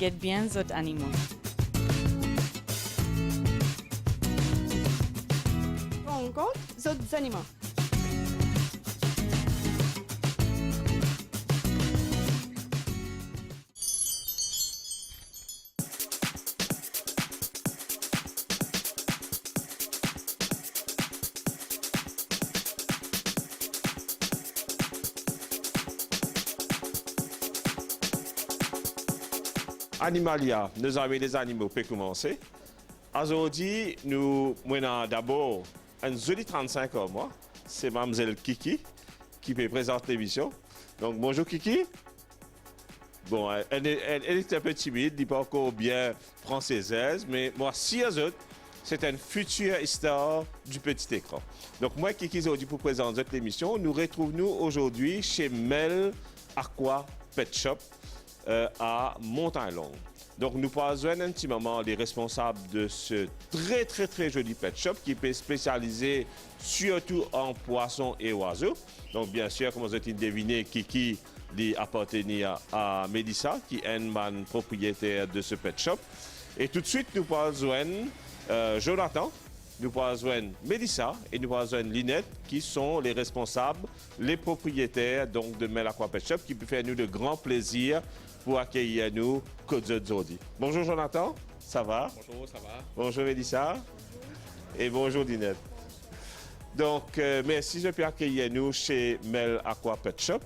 guette bien les autres animaux. Encore les autres animaux. Animalia, nos amis des animaux, peut commencer. Aujourd'hui, nous avons d'abord un joli 35 ans, moi. C'est Mademoiselle Kiki qui me présente l'émission. Donc, bonjour Kiki. Bon, elle est un peu timide, elle n'est pas encore bien française, mais moi, si eux autres, c'est une future histoire du petit écran. Donc, moi, Kiki, aujourd'hui, pour présenter l'émission, nous retrouvons aujourd'hui chez Mel Aqua Pet Shop à Montagne-Longue. Donc, nous passons un petit moment les responsables de ce très joli pet shop qui est spécialisé surtout en poissons et oiseaux. Donc, bien sûr, comme vous avez deviné, Kiki appartenait à Mélissa, qui est une propriétaire de ce pet shop. Et tout de suite, nous passons Jonathan, nous passons Mélissa et nous passons Linette, qui sont les responsables, les propriétaires donc, de Mel Aqua Pet Shop, qui peut faire nous de grand plaisir pour accueillir nous Côte Zodi. Bonjour Jonathan, ça va? Bonjour, ça va? Bonjour Mélissa. Et bonjour Dinette. Donc, merci de accueillir nous chez Mel Aqua Pet Shop,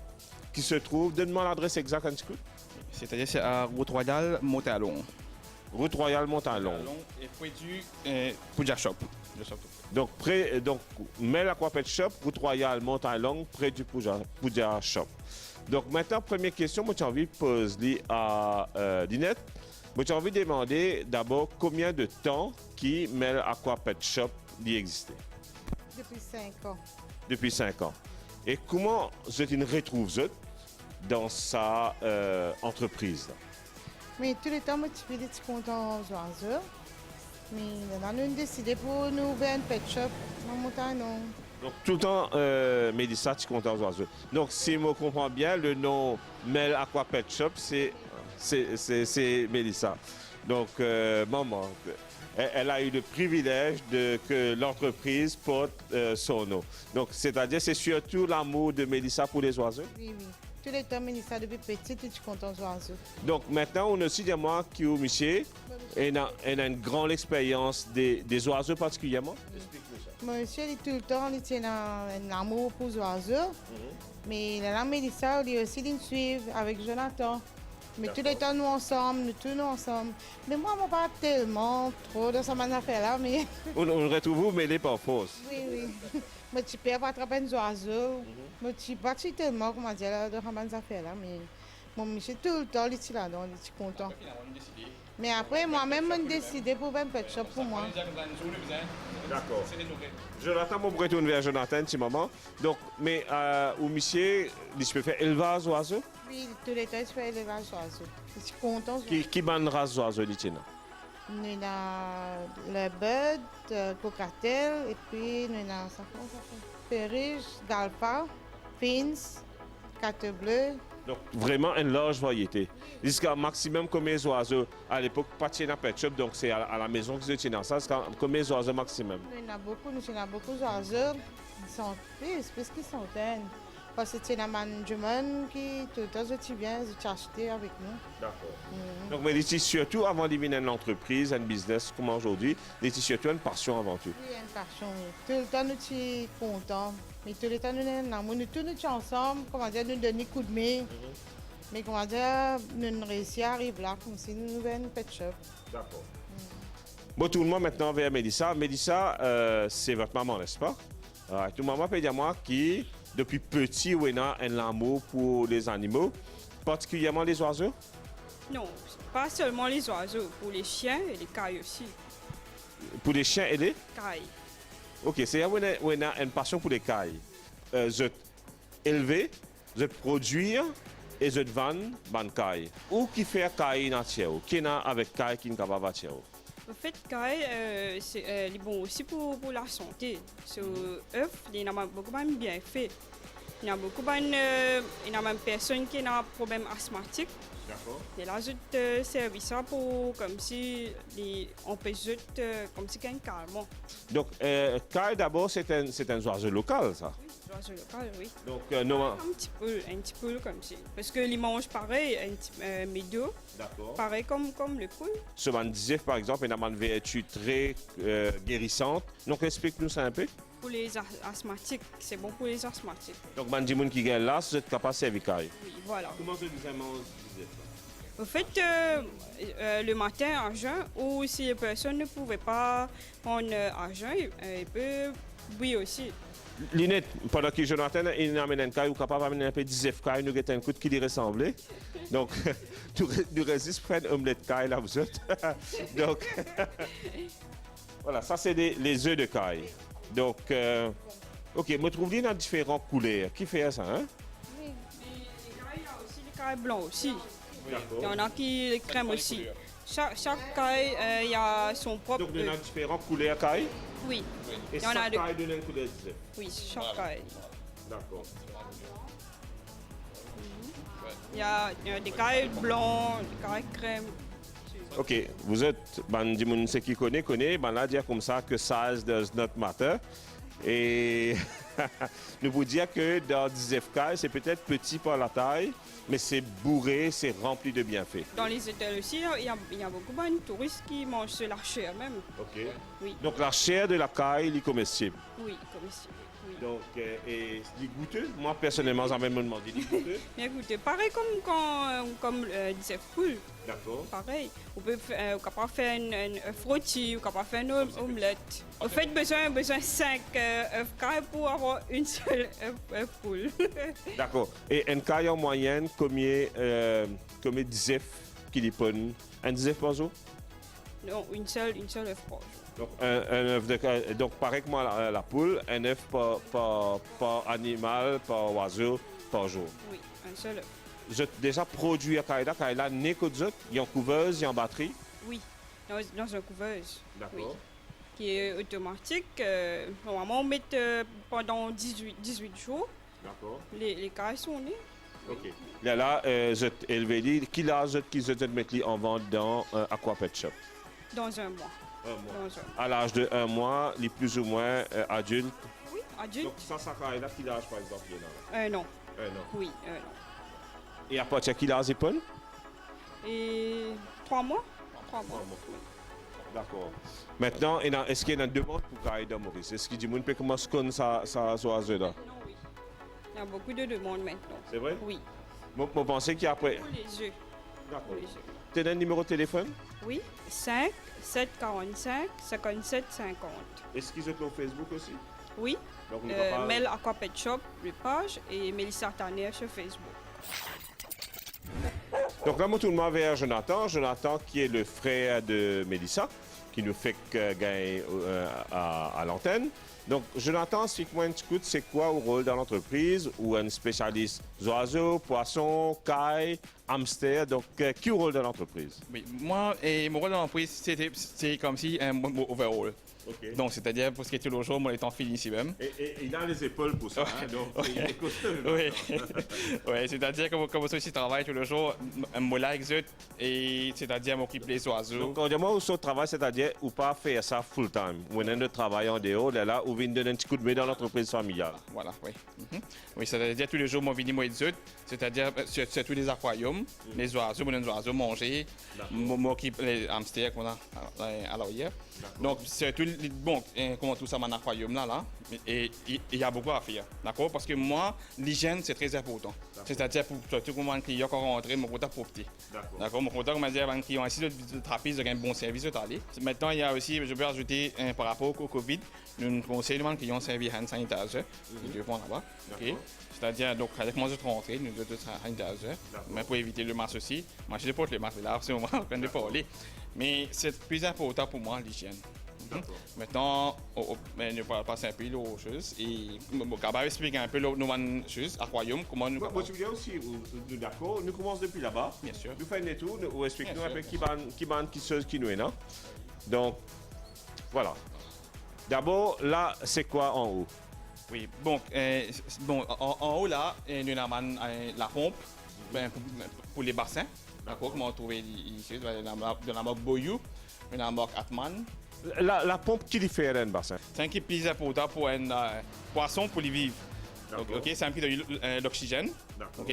qui se trouve, donne-moi l'adresse exacte un petit coup. C'est-à-dire c'est à Route Royale, Montalon. Route Royale, Montalon. Et près du Pouja Shop. Donc, Mel Aqua Pet Shop, Route Royale, Montalon, près du Pouja Shop. Donc maintenant, première question, moi j'ai envie de poser à Dinette. Moi j'ai envie de demander d'abord combien de temps qui Mel Aqua Pet Shop y existait. Depuis 5 ans. Depuis 5 ans. Et comment vous retrouve dans sa entreprise là? Mais tout le temps, moi, je suis content aux oiseaux. Mais nous avons décidé pour nous ouvrir un pet shop en montagne. Donc, tout le temps, Mélissa, tu comptes aux oiseaux. Donc, si je comprends bien, le nom Mel Aqua Pet Shop, c'est Mélissa. Donc, maman, elle a eu le privilège que l'entreprise porte son nom. Donc, c'est-à-dire, c'est surtout l'amour de Mélissa pour les oiseaux? Oui. Tout le temps, Mélissa, depuis petite, je suis content aux oiseaux. Donc, maintenant, on a aussi des moi qui au Miché, elle a une grande expérience des oiseaux particulièrement. Monsieur, il est tout le temps, il tient un amour pour les oiseaux. Mais la Mélissa, il aussi, il suit avec Jonathan. Mais tout le temps, nous ensemble, nous tournons ensemble. Mais moi, je ne pas tellement trop dans cette affaire-là, mais... On retrouve vous mêlés par force. Oui. Moi, je peux attraper des oiseaux. Moi, je ne pas tellement, comment dire, dans ces affaires-là, mais... Mon monsieur, tout le temps, il est là-dedans, il est content. Mais après, moi-même, j'ai décidé pour un pet shop pour moi. D'accord. Jonathan, je retourne vers Jonathan un petit moment. Donc, mais au monsieur, je peux faire élevage oiseaux? Oui, tous les temps, je fais élevage oiseaux. Je suis content. Qui bonne race d'oiseaux, dit-il? Nous avons le bud, le cocatel, et puis nous avons ça, perruche, galpa, fins, carte bleue. Donc, vraiment une large variété. Jusqu'à maximum combien d'oiseaux? À l'époque, pas de pet shop, donc c'est à la maison que je tiens ça. Combien d'oiseaux maximum? Nous avons beaucoup d'oiseaux. Ils sont plus qu'ils sont centaines. Parce que c'est un management qui, tout le temps, tu viens acheter avec nous. D'accord. Donc, mais c'est surtout avant de devenir une entreprise, un business comme aujourd'hui, c'est surtout une passion avant tout. Oui, une passion. Tout le temps, nous sommes contents. Mais tout le temps, nous tous ensemble, comment dire, nous donner coup de main. Mais comment dire, nous réussissons à arriver là, comme si nous avons une pet shop. D'accord. Bon, tout le monde maintenant vers Mélissa. Mélissa, c'est votre maman, n'est-ce pas? Tout le monde peut dire moi qui, depuis petit, on a un amour pour les animaux, particulièrement les oiseaux? Non, pas seulement les oiseaux, pour les chiens et les cailles aussi. Pour les chiens et les? Cailles. Ok, c'est-à-dire qu'on a une passion pour les cailles. Je élever, je produire et je vendre des cailles. Ou qui fait caille nature, qui n'a avec caille qui n'est pas nature. En fait, cailles, c'est bon aussi pour la santé. Ce œuf, il est beaucoup bien fait. Il y a beaucoup il y a même personnes qui ont un problème asthmatique. D'accord. Et là, je service ça pour comme si on peut juste comme si quelqu'un calme. Donc, caille d'abord, c'est un oiseau local, ça. L'oiseau local, oui. Donc, Un petit peu comme ça. Parce que les mange pareil, médio, D'accord. pareil comme le poule. Ce man disait, par exemple, il a une vertu très guérissante. Donc, explique-nous ça un peu. Pour les asthmatiques, c'est bon pour les asthmatiques. Donc, man dit qui gagne là, c'est capable de servir caille. Oui, voilà. Comment se disait Au fait, le matin à jeun, ou si la personne ne pouvait pas prendre à jeun, il peut boire aussi. Linette, pendant que Jonathan il amène un caille, ou capable d'amener un peu de 10 caille, nous avons un coup qui lui ressemblait. Donc, nous résistons à faire une omelette caille là, vous êtes. Donc, voilà, ça c'est les œufs de caille. Donc, ok, je trouve dans différentes couleurs. Qui fait ça, hein? Les cailles, il y a aussi les cailles blancs aussi. D'accord. Il y en a qui les crèmes aussi. Chaque caille, il y a son propre. Donc, il y a différentes couleurs caille. Oui, Et il y en a chaque deux. caille donne une couleur de 10. Oui, chaque caille. D'accord. Il y a des cailles blancs, des cailles crème. Ok, vous êtes, ben, du monde qui connaît, ben là, dire comme ça que size does not matter. Et nous vous dire que dans 10 FK, c'est peut-être petit par la taille, mais c'est bourré, c'est rempli de bienfaits. Dans les hôtels aussi, il y a beaucoup de touristes qui mangent la chair même. Ok. Oui, Donc la chair de la caille, elle est comestible. oui, comme ici. Oui. Donc, et il est goûteux. Moi, personnellement, j'en vais me demander, il est goûteux. Bien écoutez, pareil comme disait Poul, D'accord. pareil. On peut capable faire un œuf rôti, on capable faire une omelette. Au fait, besoin 5 œufs carrés pour avoir une seule œuf poule. D'accord. Et une caille en moyenne, combien 10 F qu'il y ponne? Un 10 F par jour? Non, une seule œuf par jour. Donc, un œuf de caille. Donc, pareil que moi, la poule, un œuf par animal, par oiseau, par jour. Oui, un seul œuf. Je déjà produit à Kaïda, Kaïda n'est que d'autres. Il y a une couveuse, il y a une batterie. Oui, dans une couveuse. D'accord. Oui. Qui est automatique. Normalement, on met pendant 18 jours. D'accord. Les cailles sont nées. OK. Là, je élevé dit, qui l'a qui je mettre en vente dans Aqua Pet Shop? Dans un mois. Un mois. Dans un mois. À l'âge de 1 mois, les plus ou moins adultes. Oui, adulte. Donc, ça Kaïda, qui l'âge par exemple? Il y en a? Un an. 1 an. Oui, un an. Et à partir de qui l'âge épone? Et 3 mois. 3 mois. D'accord. Maintenant, est-ce qu'il y a une demande pour Kaïda, Maurice? Est-ce qu'il dit que peut commencer comme ça oiseau là? Non, oui. Il y a beaucoup de demandes maintenant. C'est vrai? Oui. Moi, je pensais qu'il y a après. Pour les œufs. D'accord. Pour les œufs. Tu as un numéro de téléphone? Oui. 5 7 45 57 50. Est-ce qu'ils sont au Facebook aussi? Oui. Donc, on va pas- Mel Aqua Pet Shop, le page, et Mélissa Tanner sur Facebook. Donc là, moi, tout le monde vers Jonathan. Jonathan, qui est le frère de Mélissa, qui nous fait gagner à l'antenne. Donc, Jonathan, explique-moi un petit coup, c'est quoi le rôle dans l'entreprise ou un spécialiste oiseaux, poissons, cailles, hamsters. Donc, qui est le rôle dans l'entreprise? Oui, moi, et mon rôle dans l'entreprise, c'est comme si un overall. OK. Donc, c'est-à-dire, pour ce qui est tout le jour, moi, étant fini ici même. Et il a les épaules pour ça. Hein, donc, il est costaud. Oui, ouais, c'est-à-dire que comme ça, je travaille tout le jour, moi là, exote, et c'est-à-dire m'occuper des oiseaux. Donc, quand moi, au travail, c'est-à-dire, ou pas faire ça full-time. Ou on a de travail en dehors, là, ou vient donner un petit coup de main dans l'entreprise familiale. Voilà, oui. Oui, c'est-à-dire tous les jours, moi, je viens, moi, exote, c'est-à-dire sur tous les aquariums, les oiseaux, les oiseaux manger, m'occupe les hamsters qu'on a à l'arrière. Donc, c'est tout, bon, comment tout ça, mon aquarium là, et il y a beaucoup à faire, d'accord? Parce que moi, l'hygiène, c'est très important. C'est-à-dire, pour surtout quand un client qui rentre, mon contact pour petit. D'accord? Mon contact, on m'a dit, un client ici, de trapèze, de un bon service de aller. Maintenant, il y a aussi, je peux ajouter, par rapport au Covid, nous conseillons aux clients de servir hand sanitizer, ils doivent là-bas. OK? C'est-à-dire, donc, avec moi, je rentre, nous devons sanitizer, mais pour éviter le masque aussi. Moi, je porte le masque là, c'est au moment où on de parler. Mais c'est plus important pour moi, l'hygiène. Maintenant, mais ne parle pas simple aux choses. Et je vais expliquer un peu nos choses, aquarium, comment nous. Moi, tu veux dire aussi, d'accord, nous commençons depuis là-bas. Bien sûr. Nous faisons des tours, nous expliquons Bien un peu sûr. qui nous est là. Donc, voilà. D'abord, là, c'est quoi en haut? Oui, bon, en haut là, nous avons la pompe pour les bassins. D'accord, comment on trouve ici, de la marque Boyou, de la marque Atman. La pompe qui diffère un bassin. C'est un qui est plus important pour un poisson pour les vivre. Donc, ok, c'est un qui donne l'oxygène. Ok,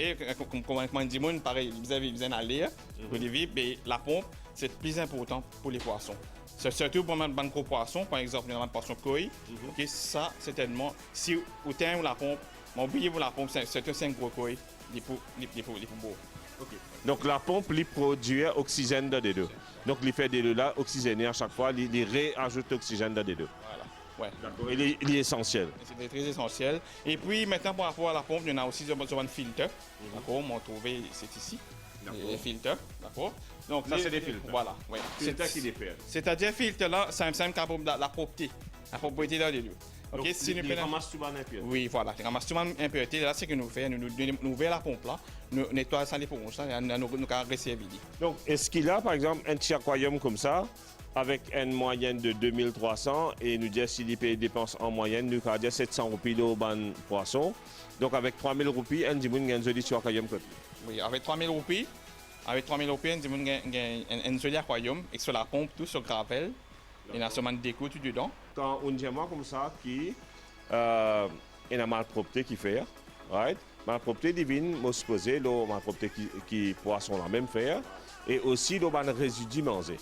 comme on dit, pareil, vous avez besoin d'aller pour les vivre, mais la pompe, c'est plus important pour les poissons. Surtout pour un gros poisson, par exemple, un poisson koi. Ok, ça, c'est tellement. Si vous tenez la pompe, oubliez vous la pompe, c'est un gros koi, il faut beau. Donc la pompe lui produit oxygène dans les deux. Donc il fait des deux là oxygéné à chaque fois, il réajoute l'oxygène dans les deux. Voilà. Ouais. D'accord. Il est essentiel. C'est très essentiel. Et puis maintenant, par rapport à la pompe, il y en a aussi un filtre. D'accord, on trouvé, c'est ici. Les filtres. D'accord. Donc Ça, c'est des filtres. Voilà. Ouais. C'est ça qui diffère. C'est-à-dire filtre là, c'est un simple la propreté. La propreté dans les deux. Donc, Ok, si nous il ramasse tout en impureté. oui, voilà. Il ramasse tout en impureté. Là, c'est que nous faisons. Nous ouvrons la pompe là, nous nettoyons ça les poches, nous resservons. Donc, est-ce qu'il a, par exemple, un petit aquarium comme ça, avec une moyenne de 2300, et nous dit s'il dépense en moyenne, nous avons 700 roupies de ban poisson. Donc, avec 3000 roupies, un dimanche, il y a un joli petit aquarium. Oui, avec 3000 roupies, on a un joli aquarium, et sur la pompe, tout sur gravel. Il y a seulement déco tout dedans. Quand on dit moi comme ça, qui il y a malpropreté qui fait, right? Malpropreté divine, moi supposé, l'eau malpropreté qui poisson la même faire, et aussi l'eau ban résidu mangé.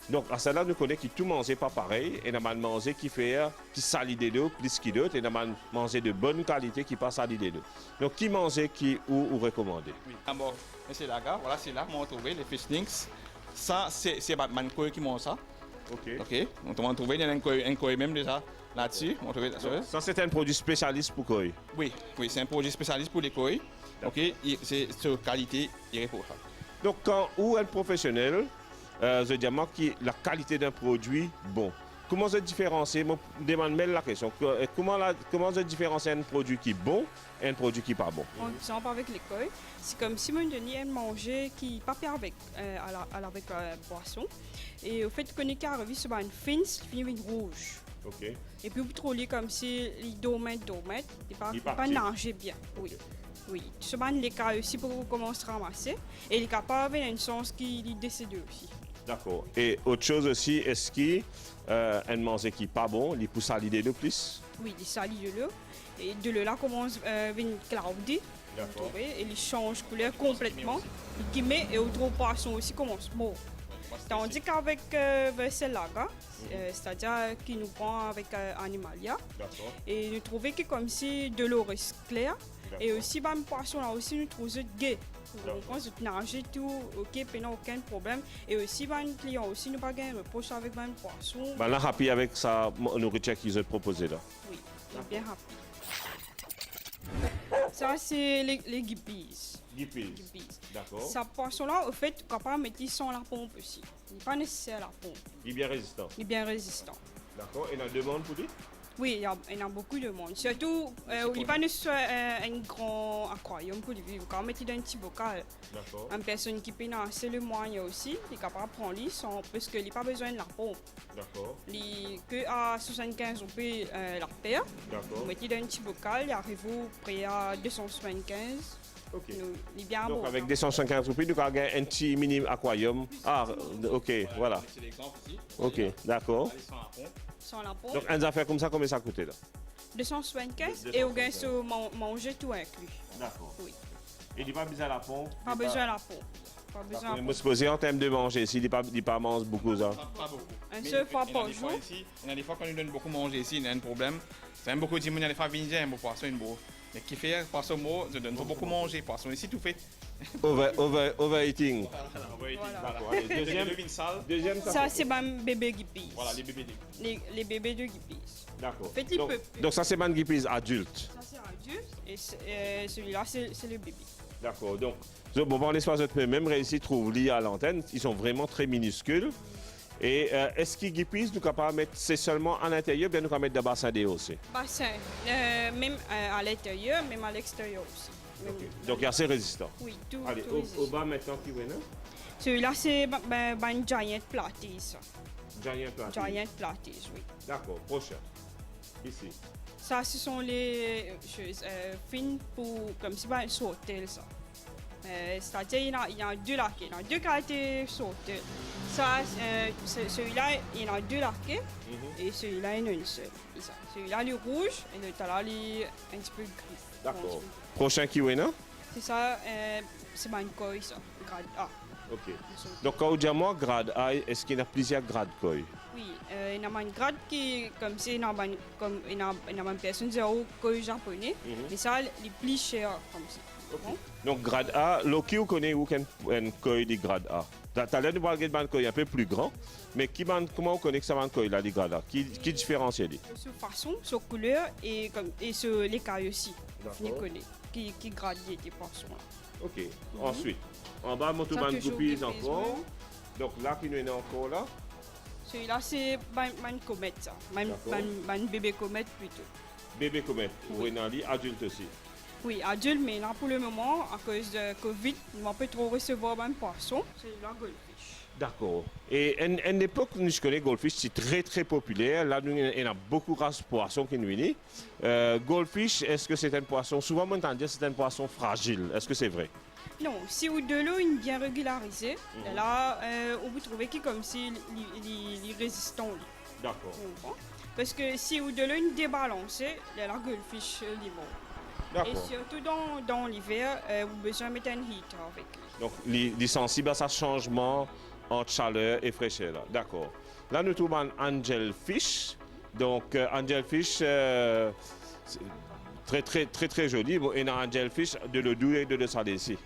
Donc à cela nous connaissons qui tout manger pas pareil, et mal manger qui fait qui salit des deux plus qu'il d'autres, et mal manger de bonne qualité qui pas salit des deux. Donc qui manger qui ou recommandé. Oui. D'abord, c'est là, voilà, c'est là, on va trouver les fishlings. Ça, c'est Batman Koi qui mange ça. Ok. On va trouver un koi même déjà là-dessus. Ça c'est un produit spécialiste pour koi. Oui, c'est un produit spécialiste pour les koi. Ok, c'est sur qualité irréprochable. Donc quand où est le professionnel, je dis moi qui la qualité d'un produit bon. Comment se différencier? Je demande même la question. Comment se différencier un produit qui est bon et un produit qui n'est pas bon? Par exemple, avec les koi, c'est comme si on donnait un manger qui pas pire avec avec poisson. Et au fait qu'on est carrément sur une fin, qui finit rouge. Ok. Et puis vous trouvez comme si les domaines, il pas nager bien. Oui. Oui. Souvent les cas aussi pour commencer à ramasser. Et les cas pas avec une chance qui décède aussi. D'accord. Et autre chose aussi, est-ce qu'il un manger qui n'est pas bon, il pousse à l'idée de plus? Oui, il salit de l'eau. Et de l'eau là commence à venir cloudy. D'accord. Et il change de couleur complètement. Il met et autres poissons aussi commencent mort. Tandis qu'avec celle-là, c'est-à-dire qui nous prend avec Animalia, et nous trouvons que comme si de l'eau reste claire, et aussi les poissons là aussi nous trouvons gay. On pense nager tout, ok, pas aucun problème. Et aussi les clients aussi nous pas gagner reproche avec les poissons. Ben là, happy avec sa nourriture qu'ils ont proposé là. Oui, bien happy. Ça c'est les guppies. Guppies. D'accord. Ça poisson-là, au fait, capable de mettre sans la pompe aussi. Il n'est pas nécessaire la pompe. Il est bien résistant. Il est bien résistant. D'accord. Et il y a une demande pour lui? Oui, il y a beaucoup de monde. Surtout, il n'est pas nécessaire un grand aquarium pour lui. Il faut mettre dans un petit bocal. D'accord. Une personne qui peut c'est le moyen aussi. Il est capable de prendre lui sans, parce qu'il n'a pas besoin de la pompe. D'accord. Il que à 75 on peut la paire. D'accord. Vous mettez dans un petit bocal, il arrive près à 275. Ok. Il est bien Donc bon. avec 250 roupies, nous avons un petit mini aquarium. Ah, ok, voilà. C'est l'exemple ici. Ok, d'accord. Aller sans la pompe. Sans la pompe. Donc un affaire comme ça, combien ça coûte là? 275 et on gagne sur manger tout inclus. D'accord. Oui. Il n'est pas besoin de la pompe. Pas besoin de la pompe. Pas besoin de Je la me suis posé en termes de manger, s'il n'est pas mange beaucoup ça. Pas beaucoup. Un Mais seul fois il y en a par des fois jour. ici, il y a des fois quand nous donne beaucoup manger ici, il y a un problème. C'est un beaucoup de monde, il y a des fois venir un beau poisson, une beau. Mais qui fait poisson mot, je donne pas beaucoup manger poisson ici tout fait. Overeating. Voilà. Allez, deuxième, Le sale. deuxième Ça, c'est un bébé guppies. Voilà, les bébés. Les bébés de guppies. D'accord. Petit peu. Donc ça c'est man guppies adulte. Ça, c'est adulte et celui-là, c'est le bébé. D'accord. Donc, bon, dans l'espace de même réussi à trouver à l'antenne, ils sont vraiment très minuscules. Et est-ce qu'ils guppies, nous capables de mettre, c'est seulement à l'intérieur, bien nous capables mettre des bassins dehors aussi? Bassin, même à l'intérieur, même à l'extérieur aussi. Même Donc il est assez résistant. Oui, tout. Allez, tout résiste. au bas maintenant qui est là? Celui-là, c'est un giant platies. Giant plat. Giant platies, oui. D'accord, prochain. Ici. Ça, ce sont les choses fines pour, comme si un sautel, ça. C'est-à-dire, il y a deux laquais, il y a deux qualités de sautel. Ça, celui-là, il y en a deux laquets, et celui-là, il y en a une seule. Celui-là, il est rouge, et le là, il est un petit peu gris. D'accord. Prochain qui est là? C'est ça, c'est une coille, ça, grade A. Ok. Donc, quand on dit à moi grade A, est-ce qu'il y a plusieurs grades koi? Oui, il y a une grade qui, comme si il y a une personne zéro koi japonais, mais ça, les plus chers, comme ça. Okay. Donc, grade A, qui vous connaît où un koi de grade A? Tu as l'air de parler d'un koi un peu plus grand, mais comment vous connaissez que ça va un koi là, de grade A? Qui différencie? Sur façon, sur couleur et sur les cailles aussi. Je connais, qui gradent des poissons là. Ok. Ensuite, en bas, mon tout ban goupilles encore. Donc là, qui nous est encore là? Celui-là, c'est une comète, ça. Un bébé comète plutôt. Bébé comète, Oui. oui. Adulte aussi. Oui, adulte, mais là, pour le moment, à cause de Covid, on ne peut trop recevoir un poisson. C'est la goldfish. D'accord. Et à une époque, nous je connais Goldfish, c'est très très populaire. Là, il y a beaucoup de races de poissons qui nous unissent. Goldfish, est-ce que c'est un poisson, souvent on entend dire que c'est un poisson fragile. Est-ce que c'est vrai? Non, si vous de l'eau est bien régularisée, là, on peut trouver qui comme si il est résistant. D'accord. Parce que si vous de l'eau est débalancée, la goldfish est mort. Et D'accord. surtout dans l'hiver, vous avez besoin de mettre un heater avec lui. Donc, il est sensible à ce changement entre chaleur et fraîcheur. D'accord. Là, nous trouvons un angelfish. Donc, angelfish, c'est très, très, très, très joli. Bon, et un angelfish de l'eau douce et de l'eau salée ici.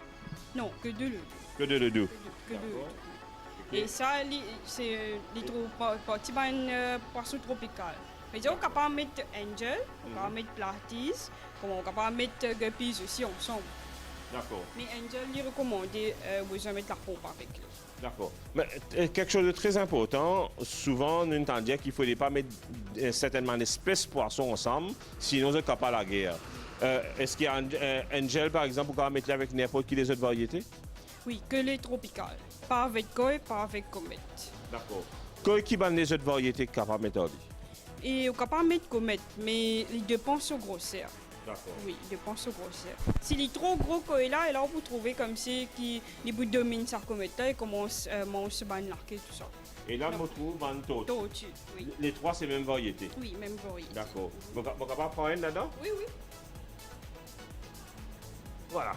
Non, que de l'eau. Que de l'eau douce. Que de l'eau. Et ça, c'est parti d'un poisson tropical. Mais on est capable de mettre angel, on est capable de mettre platies, on est capable de mettre guppies aussi ensemble. D'accord. Mais angel, il est recommandé, vous allez mettre la pompe avec lui. D'accord. Mais quelque chose de très important, souvent, nous entendons dire qu'il ne faut pas mettre certainement une espèce de poisson ensemble, sinon c'est capable la guerre. Est-ce qu'il y a un gel, par exemple, qu'on va mettre avec n'importe qui des autres variétés? Oui, que les tropicales. Pas avec koi, pas avec comète. D'accord. Koi qui ban les autres variétés capables de mettre en vie? Et on est capable de mettre comète, mais il dépend sur grosseur. D'accord. Oui, il dépend sur grosseur. S'il est trop gros koi là, et là on peut trouver comme si les bouts dominent sa comète là et commence à manger ban larqué tout ça. Et là, on trouve ban tortue. Tortue, oui. Les trois, c'est même variété. Oui, même variété. D'accord. On va prendre une là-dedans? Oui, oui. Voilà.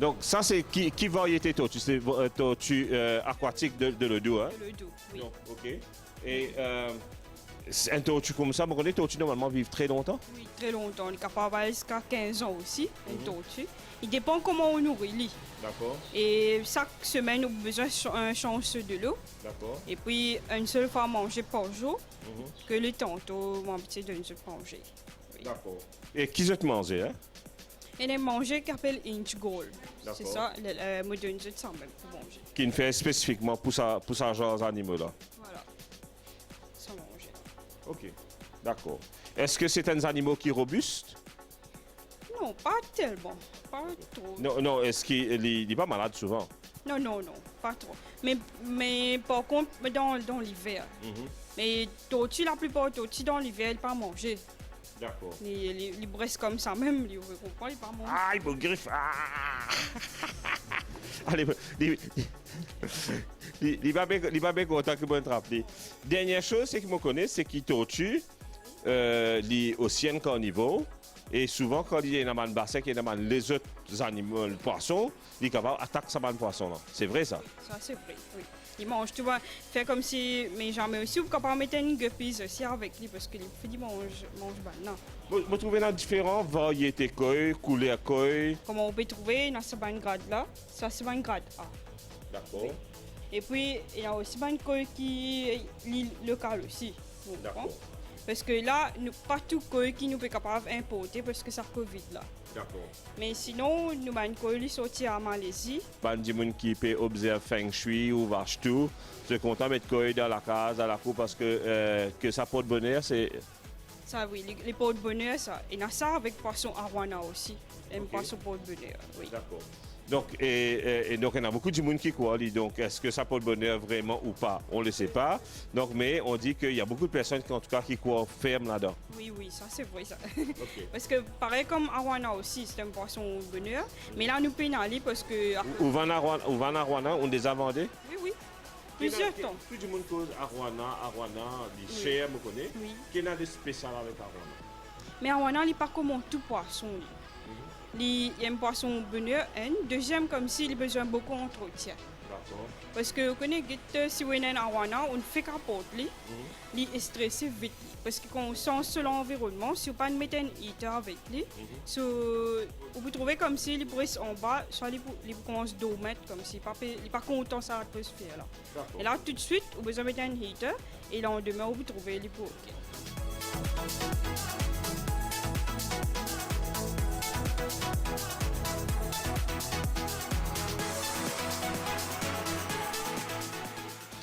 Donc, ça, c'est qui variété tortue? C'est tortue aquatique de l'eau douce, hein? Le dos, oui. Donc, OK. Et un tortue comme ça, les tortues, normalement, vivent très longtemps? Oui, très longtemps. On est capable d'aller jusqu'à 15 ans aussi, une tortue. Il dépend comment on nourrit lui. D'accord. Et chaque semaine, on a besoin d'un chance de l'eau. D'accord. Et puis, une seule fois manger par jour, que les tantôt, on a habitué d'une seule fois manger. Oui. D'accord. Et qui te manger, hein? Et les manger qui appelle inch gold. C'est D'accord. ça, le mot d'une seule sans même pour manger. Qui ne fait spécifiquement pour ça genre d'animaux-là. Voilà. Sans manger. OK. D'accord. Est-ce que c'est un animal qui est robuste? Non, pas tellement. Pas trop. Non, non. Est-ce qu'il n'est pas malade souvent? Non, non, non, pas trop. Mais par contre, dans l'hiver. Mais tortue, la plupart des tortues dans l'hiver, ils ne pas manger. D'accord. Les bresses comme ça même, ils ne comprennent pas manger. Ah, il me griffe. Ah! Allez, il va bien content que je me Dernière chose, c'est que je connais, c'est qu'il tortue les océans carnivores. Et souvent, quand il y a un bassin, il y a les autres animaux, les poissons, il est capable d'attaquer ce poisson-là. C'est vrai, ça? Ça, c'est vrai, oui. Ils mangent, tu vois, faire comme si, mais jamais aussi, vous êtes capable de mettre une guppy aussi avec lui, parce que les petits mangent banane. Vous trouvez dans différentes variétés koi, couleurs koi. Comment on peut trouver dans ce grade là, ça c'est un grade A. D'accord. Et puis, il y a aussi un koi qui est local aussi. vous D'accord. comprenez? Parce que là, pas tout koi qui nous est capable d'importer parce que ça Covid là. D'accord. Mais sinon, nous avons un koi qui sorti à Malaisie. Des gens qui peuvent observer Feng Shui ou vache tout, c'est content de mettre koi dans la case, à la cour, parce que ça porte bonheur, c'est... Ça, oui, les porte-bonheur, ça. Et il y a ça avec poisson arowana aussi. Un Ok. poisson porte-bonheur, oui. D'accord. Donc, et donc, il y en a beaucoup de monde qui croient. Donc, est-ce que ça porte bonheur vraiment ou pas? On ne le sait pas. Donc, mais on dit qu'il y a beaucoup de personnes qui, en tout cas, qui croient ferme là-dedans. Oui, oui, ça c'est vrai ça. Ok. Parce que pareil comme Arowana aussi, c'est un poisson bonheur. Mais là, nous pénalisons parce que... Ou Van Arwana, on les a vendus? Oui, oui. Plusieurs temps. Plus du monde cause Arwana, les chers, me connaît. Oui. Qu'est-ce qu'il y a de spécial avec Arwana? Mais Arowana, il n'est pas comme tout poisson. Il y a un poisson bonheur. Deuxième, comme s'il a besoin de beaucoup d'entretien. D'accord. Parce que vous connaissez, si vous avez un Arowana, on fait capote, il est stressé vite. Parce que quand on sent sur l'environnement, si vous ne mettez pas un heater avec lui, vous pouvez trouver comme s'il brise en bas, soit il commence à mettre comme s'il n'est pas content de cette atmosphère. Là. Et là, tout de suite, vous avez besoin de mettre un heater et là, en demain, vous trouvez les pour.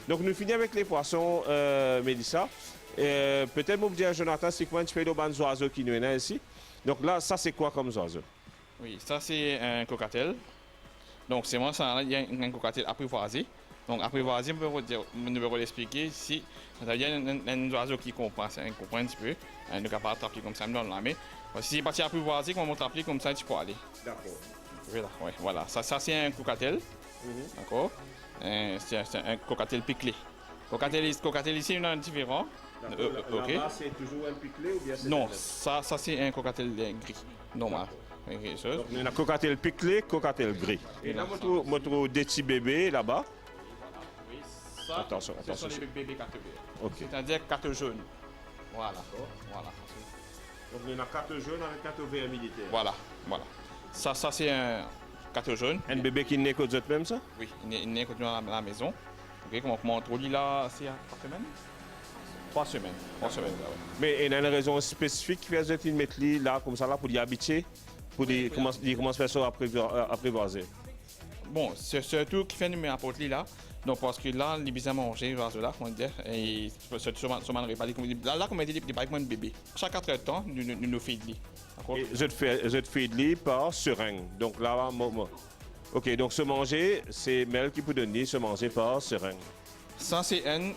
Donc, nous finissons avec les poissons, Mélissa. Peut-être, vous me dire, Jonathan, c'est quoi un petit peu de oiseaux qui nous est ici? Donc là, ça, c'est quoi comme oiseau? Oui, ça c'est un cocatel. Donc c'est moi, ça, il y a un cocatel apprivoisé. Donc apprivoisé, je peux vous l'expliquer si il y a un oiseau qui comprend un petit peu, ne peut pas attraper comme ça dans la main. Si c'est parti apprivoisé, on va attraper comme ça, tu peux aller. D'accord. Voilà, ouais, voilà. Ça c'est un cocatel. D'accord? C'est un cocatel piclé. Cocatel ici, il y en a différent. Là-bas, c'est toujours un piclé ou bien c'est... Non, ça c'est un cocatel gris, normal. Okay, so. Donc, il y a un cocatel piclé, cocatel gris. Et là, je trouve des petits bébés là-bas. Oui, ça, attention. ce sont les bébés cartes verts. Ok. C'est-à-dire cartes jaunes. Voilà. Voilà. Donc, il y en a 4 jaunes avec 4 verts militaires. Voilà. Ça c'est un carte jaune. Un bébé qui naît qu'aux autres même, ça? Oui, il naît dans la maison. Ok, comment on trouve là, c'est à 3 semaines? 3 semaines. 3 semaines, là, ouais. Mais il y a une raison spécifique qui fait que mettre là, comme ça, là, pour y habiter, pour commencer à faire ça apprivoiser. Bon, c'est surtout qui fait nous apporte là. Donc parce que là, il besoin manger, là, comment dire, et c'est sûrement pas là, comme on dit, il pas comme un bébé. Chaque 4 heures de temps, nous faisons lit. D'accord? Je te fais de lit par seringue. Donc là, ok, donc se manger, c'est Mel qui peut donner se manger par seringue. Ça, c'est un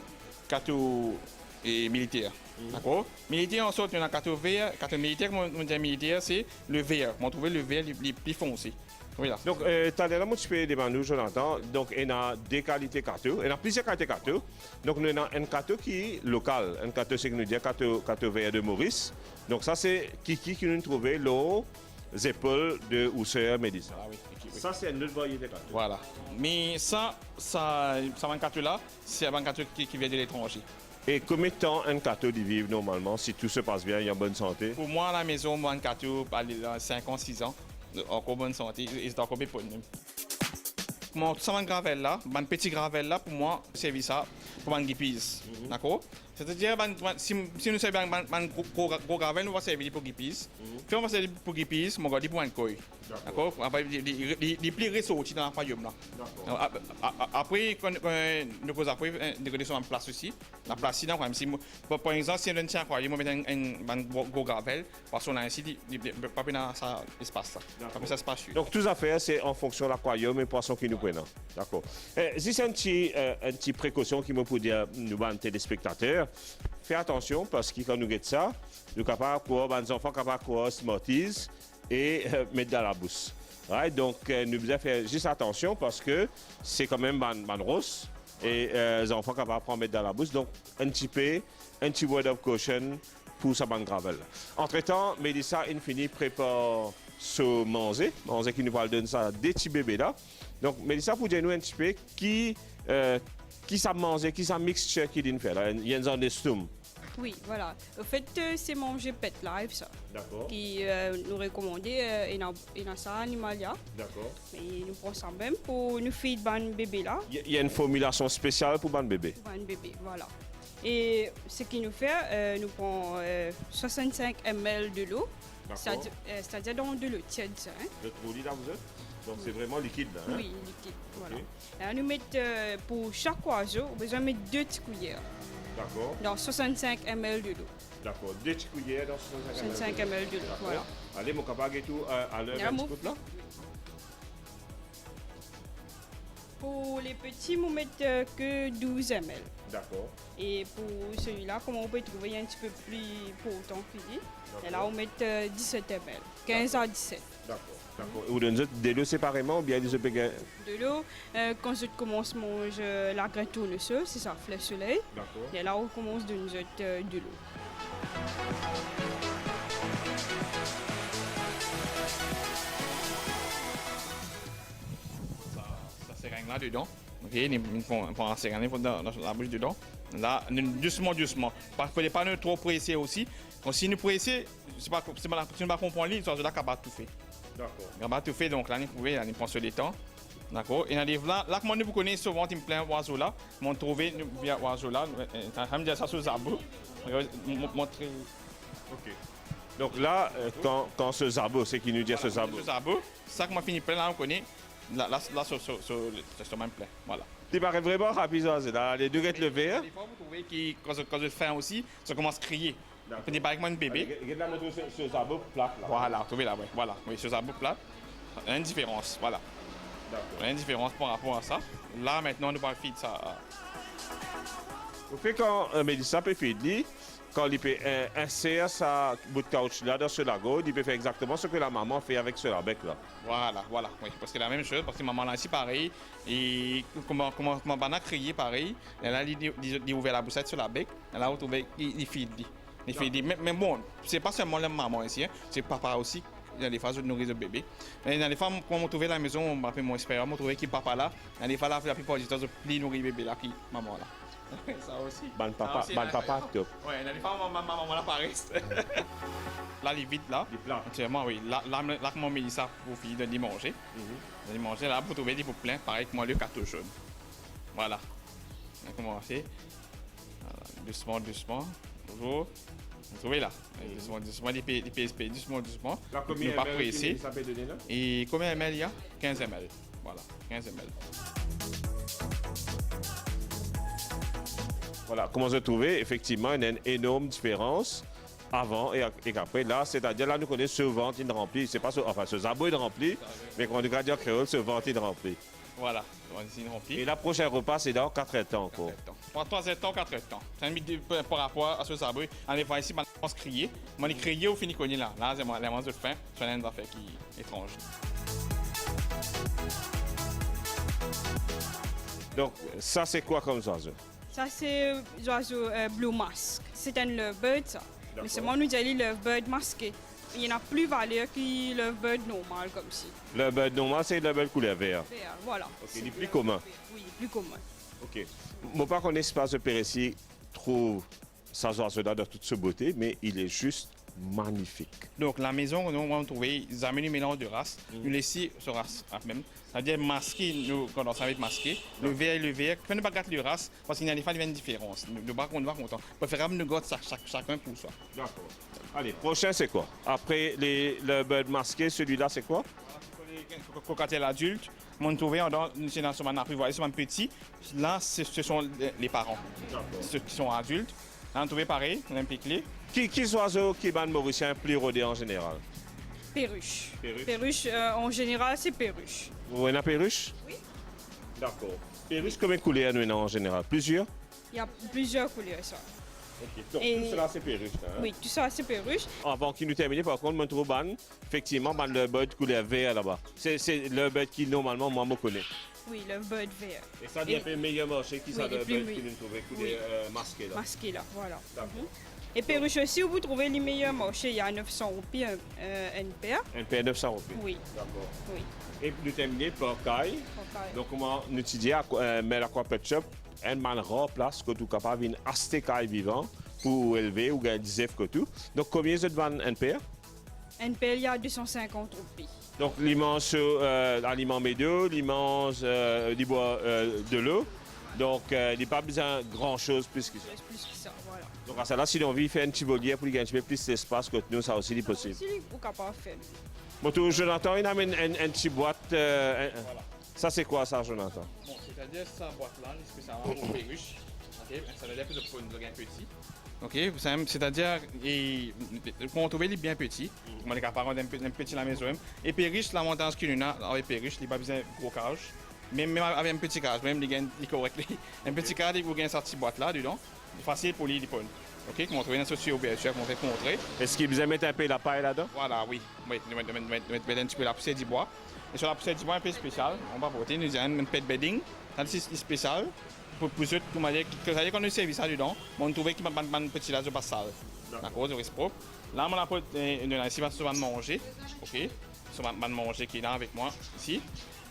cateau militaire. D'accord? Militaire, en sorte, il y a un cateau vert. Cateau militaire, comme on dit militaire, c'est le vert. On trouve le vert le plus foncé. Oui, là. Donc, tu as un petit peu de Jonathan. Donc, il y a des qualités cateaux. Il y a plusieurs qualités cateaux. Donc, nous avons un cateau qui est local. Un cateau, c'est que nous disons cateau vert de Maurice. Donc, ça, c'est Kiki qui nous trouve les épaules de Housseur Mélissa. Ah, oui. Ça, c'est une autre variété de cateau. Voilà. Mais ça un cateau là, c'est un cateau qui vient de l'étranger. Et combien de temps un cateau d'y vivre normalement, si tout se passe bien, il est en bonne santé? Pour moi, à la maison, moi, un cateau, 5 ans, 6 ans, encore bonne santé, il est encore bien pour nous. Mon gravel là, un petit gravel là, pour moi, c'est ça pour un guipise. D'accord? C'est-à-dire, si nous savons un gros gravel, nous va servir pour guipise. Puis on va servir pour guipise, mon gars, pour un koi. D'accord? Après, les plis ressortis dans l'aquarium là. Après, nous posons des conditions en place aussi. La place ici, par exemple, si on a un aquarium, on met un gros gravel, parce qu'on a ainsi, pas dans ça espace. Ça spacieux. Donc, tout à fait, c'est en fonction de l'aquarium et poissons qui nous prennent. D'accord. Si c'est une petite précaution qui me peut dire, nous, les téléspectateurs, fais attention parce que quand nous guettons ça, nous sommes capables de les enfants capables de smarties et mettre dans la bouche. Right? Donc, nous devons faire juste attention parce que c'est quand même ban rose et les enfants capables de mettre dans la bouche. Donc, un petit word of caution pour sa bande gravel. Entre-temps, Mélissa Infini prépare ce manger qui nous parle de ça, des petits bébés là. Donc, Mélissa, pour dire nous un petit peu qui ça mange, qui ça mixture qui dit faire là, il y a un genre de stoum. Oui, voilà. En fait, c'est manger Pet Life, ça. D'accord. Qui nous recommandait, et dans ça, Animalia. D'accord. Mais nous prenons ça même pour nous faire ban bébé là. Il y a une formulation spéciale pour ban bébé. Ban bébé, voilà. Et ce qu'il nous fait, nous prenons 65 ml de l'eau. C'est-à-dire dans de l'eau tiède, ça. Hein? Le trou là, vous êtes? Donc c'est vraiment liquide là. Hein? Oui, liquide. Voilà. Alors, nous mettons pour chaque oiseau, on a besoin de mettre 2 petites cuillères. D'accord. Dans 65 ml de l'eau. D'accord. 2 petites cuillères dans 65 ml de l'eau. Voilà. Allez, mon capable et tout à l'heure, un petit peu là. Pour les petits, on met que 12 ml. D'accord. Et pour celui-là, comme on peut trouver un petit peu plus potent cuit, et là on met 17 ml, 15 à 17. D'accord. D'accord. Vous donnez des deux séparément ou bien des œufs? De l'eau, quand je commence à manger la graine tournesol, c'est ça, fleur soleil. D'accord. Et là on commence de nous de l'eau. Ça seringue là dedans. Ok, ils font la seringue dans la bouche dedans. Là, doucement, doucement. Parce qu'il ne faut pas nous trop presser aussi. Donc, si nous pressons, si nous ne comprenons pas, ça va pas tout fait. D'accord. On va tout fait, donc là, nous pouvons, nous prenons sur le temps. D'accord. Et là, comment nous connaissons souvent, il me plaît oiseau là. On trouve via oiseau là. Je me dis ça sur Zabo. Montrer. Ok. Donc là, quand ce zabo, c'est qui nous dit ce zabo? Ce Zabo, ça que moi fini plein là, on connaît. Là, sur même plein. Voilà. Tu paraît vraiment rapide, là. Les deux gars levés. Hein? Des fois, vous trouvez que quand je fais aussi, ça commence à crier. Vous n'est pas avec moi un bébé. Regarde là, ce zabo plat là. Voilà, trouvez là, ouais. Voilà. Oui, ce Zabo plat. Il y a une différence. Voilà. Il y a une différence par rapport à ça. Là, maintenant, nous parlons de ça. Vous faites quand Mélissa peut faire dit, quand il peut insérer sa bout de caoutchouc là dans ce lago, il peut faire exactement ce que la maman fait avec ce bec là. Voilà, voilà. Oui, parce que la même chose, parce que maman là ici pareil. Et comment on a crié pareil. Elle a ouvert la boussette sur la bec. Elle a retrouvé, il fait dit. Mais bon, c'est pas seulement la maman ici, hein, c'est papa aussi. Il y a des phases de nourrir le bébé. Et dans les femmes, quand on trouve la maison, on m'a fait mon expérience, on trouvait qui papa là. Dans les fois, la plupart du temps, je plie nourrir le bébé là, qui maman là. Ça aussi. Ban papa, top. Oui, dans les femmes, maman là pareil. Là, les vides là. Les plats. Actuellement, oui. Là, comment on met ça pour finir de les manger. De les manger là, pour trouver des pots pleins, pareil que moi, le carton jaune. Voilà. On a commencé. Voilà. Doucement, doucement. Toujours. Vous trouvez là. Doucement, doucement, les PSP, doucement, doucement. Là, combien ne pas presser. ça peut donner là? Et combien ml il y a? 15 ml. Voilà, 15 ml. Voilà, comment se trouver, effectivement, il y a une énorme différence avant et après. Là, c'est-à-dire, là, nous connaissons ce ventre il rempli. C'est pas ce, enfin, ce zabo il rempli, mais quand on regarde en créole, ce ventre il rempli. Voilà, on est rempli. Et la prochaine repas, c'est dans 4 temps encore. Pour 3 temps, 4 temps. C'est un mythe par rapport à ce zabo. On est ici, on se crier. On est crié au fini qu'on est là. Là, c'est moi, de fin. C'est une affaire qui est étrange. Donc, ça, c'est quoi comme oiseau? Ça, c'est l'oiseau Blue Mask. C'est un lovebird, ça. Mais c'est moi, nous disons lovebird masqué. Il y en a plus valeur que lovebird normal, comme si. Le bird normal, c'est le bird couleur vert. Vert, voilà. Ok, il est plus commun. Oui, plus commun. Ok. Mon pas qu'on espace de Pérécy trouve sa oiseau-là dans toute sa beauté, mais il est juste magnifique. Donc, la maison, nous, on trouve, ils amènent un mélange de races. Nous laissons ce race même. C'est-à-dire masqué, nous, quand on s'avait masqué, le vert et le vert, quand ne pas gâter le race, parce qu'il y a des fois, il y a une différence. Nous ne pas content. Préférable, nous gâter chacun pour soi. D'accord. Allez, prochain, c'est quoi? Après le bird masqué, celui-là, c'est quoi? Cocatel adulte, on trouve c'est dans ce moment vous ce petit. Là, ce sont les parents. Ceux qui sont adultes. Là, on trouve pareil, on a un piqué. Qui oiseau qui ban mauricien plus rodé en général? Perruche. Perruche. Perruche, en général, c'est perruche. Vous voyez la perruche? Oui. D'accord. Perruche, combien de couleurs nous en général? Plusieurs? Il y a plusieurs couleurs, ça. Ok. Donc, Et- tout cela, c'est perruche. Hein? Oui, tout ça, c'est perruche. Avant qu'il nous termine, par contre, je trouve ban, effectivement, ban le bird couleur vert là-bas. C'est le bird qui, normalement, moi, me connais. Oui, le bird vert. Et ça devient un meilleur marché qui Oui, ça, et le puis, bird oui. qui nous trouvait couleur Oui. masqué là. Masqué, là, voilà. D'accord. Et perruche aussi, où vous trouvez les meilleurs marchés, il y a 900 roupies une paire. Un paire 900 roupies. Oui, D'accord. oui. Et nous terminer par caille. Ok. Donc, comment nous étudier mais la Pet Shop, un man rare place que tout capable une acheter caille vivant pour élever ou gagner des œufs que tout. Donc, combien vous vendez un paire? Une paire, il y a 250 roupies. Donc, l'immense aliment médio, l'immense de l'eau. Donc, il n'y a pas besoin de grand-chose plus que ça. Plus que ça, voilà. Donc, à ça là, si on veut faire une petite volière pour gagner un petit peu plus d'espace que nous, ça aussi est possible. Si vous capable de faire. Bon, tout, Jonathan, il amène une petite boîte. Ça, c'est quoi ça, Jonathan? Bon, c'est-à-dire sa boîte-là, spécialement pour perruche. Ok, ça veut dire que pour une gain petit. Ok, c'est-à-dire, pour on trouve les bien petits, comme les caparons d'un petit la maison. Et perruche, l'avantage qu'il y a avec perruche, il n'y a pas besoin de gros cage. Même avec un petit cadre, même il est correct. Un petit cadre, il y a cette boîte là dedans. C'est facile pour lui de prendre. Ok, comment on trouve sur ouverture, comment on fait montrer. Est-ce qu'il vous mettre un peu la paille là-dedans? Voilà, oui. Oui, nous mettons un petit peu la poussière du bois. Et sur la poussière du bois un peu spéciale, on va porter, nous avons un pet bedding, c'est spécial. Pour ceux qui m'ont dit que quand nous servons ça dedans, on trouvait qu'il y a un petit là, je passe sale. D'accord, je reste propre. Là, on a ici, on va manger. Ok, on va manger qui est là avec moi ici.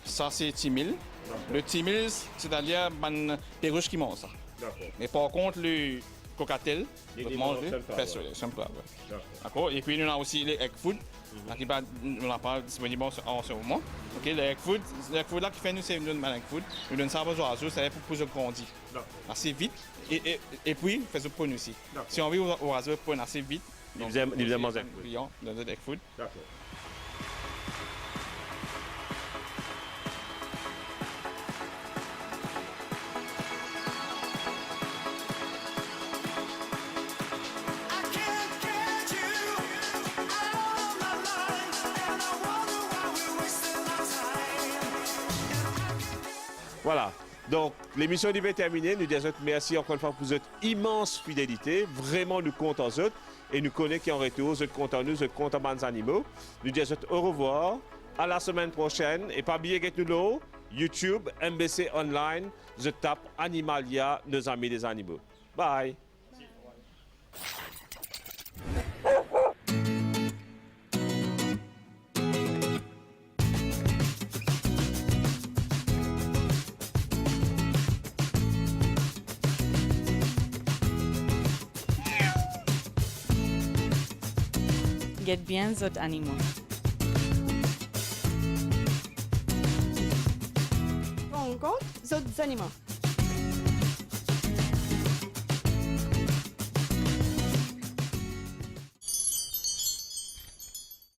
Ça, c'est timil. Le timil, c'est-à-dire un perruche qui mange ça. Mais par contre, le cocatel, on mange le simple. D'accord. Et puis, nous avons aussi les egg food. On n'a pas disponible en ce moment. Ok, le egg food là qui fait nous, c'est un egg food. Nous donnons ça aux oiseaux, ça pour qu'ils grandissent assez vite. Et puis, fait ça pour nous aussi. Si on veut aux oiseaux prendre assez vite, Ils aiment manger dans le egg food. D'accord. Voilà. Donc, l'émission est terminée. Nous disons merci encore une fois pour votre immense fidélité. Vraiment, nous comptons en eux. Et nous connaissons qui en retour. Vous êtes contents nous, vous êtes contents des animaux. Nous disons au revoir. À la semaine prochaine. Et pas oublier que nous YouTube, MBC Online. Je tape Animalia, nos amis des animaux. Bye. Get bien zot animaux. Rencontre d'autres animaux.